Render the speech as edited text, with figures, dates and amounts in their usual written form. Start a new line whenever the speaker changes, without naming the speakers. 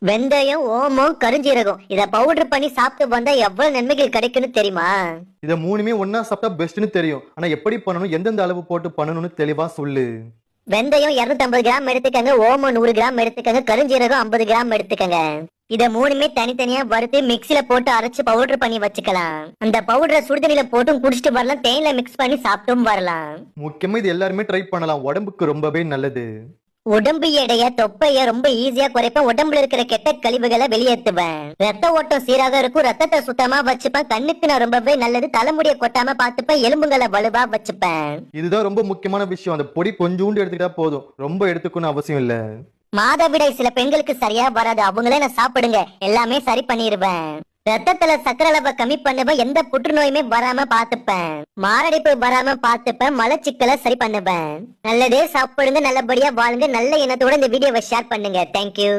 வெந்தயம், ஓமம், கருஞ்சீரகம் இத பவுடர் பண்ணி சாப்பிட்டு வந்தா எவ்வளவு நன்மைகள் கிடைக்கும்னு தெரியுமா?
இத மூணுமே ஒன்னா சாப்பிட்டா பெஸ்ட்னு தெரியும். ஆனா எப்படி பண்ணணும், எந்தெந்த அளவு போட்டு பண்ணணும்னு தெளிவா சொல்லு.
வெந்தயம் 250 கிராம் எடுத்துக்கங்க, ஓமம் 100 கிராம் எடுத்துக்கங்க, கருஞ்சீரகம் 50 கிராம் எடுத்துக்கங்க. இத மூணுமே தனித்தனியா வறுத்து மிக்ஸில போட்டு அரைச்சு பவுடர் பண்ணி வச்சுக்கலாம். அந்த பவுடரை சுடுதண்ணில போட்டும் குடிச்சிட்டு வரலாம், தேன்ல மிக்ஸ் பண்ணி சாப்பிட்டும் வரலாம்.
முக்கியமா இது எல்லாருமே ட்ரை பண்ணலாம், உடம்புக்கு ரொம்பவே நல்லது.
உடம்பு எடைய தொப்பைய ரொம்ப ஈஸியா குறைப்பேன். உடம்புல இருக்கிற கெட்ட கழிவுகளை வெளியேற்றுவேன். ரத்த ஓட்டம் சீராக இருக்கும். ரத்தத்தை சுத்தமா வச்சுப்பேன். கண்ணுக்கு நான் ரொம்பவே நல்லது. தலைமுடிய கொட்டாம பாத்துப்பேன். எலும்புகளை வலுவா வச்சுப்பேன்.
இதுதான் ரொம்ப முக்கியமான விஷயம். அந்த பொடி கொஞ்சோண்டு எடுத்துக்கிட்டா போதும், ரொம்ப எடுத்துக்கணும் அவசியம் இல்ல.
மாதவிடாய் சில பெண்களுக்கு சரியா வராது, அவங்களே நான் சாப்பிடுங்க, எல்லாமே சரி பண்ணிருவேன். ரத்தத்துல சக்கரை அளவை கம்மி பண்ணுவேன். எந்த புற்றுநோயுமே வராம பாத்துப்பேன். மாரடைப்பு வராம பாத்துப்பேன். மலச்சிக்கலை சரி பண்ணுவேன். நல்லதே சாப்பிடுங்க, நல்லபடியா வாழுங்க. நல்ல எண்ணத்தோட இந்த வீடியோவை ஷேர் பண்ணுங்க. தேங்க்யூ.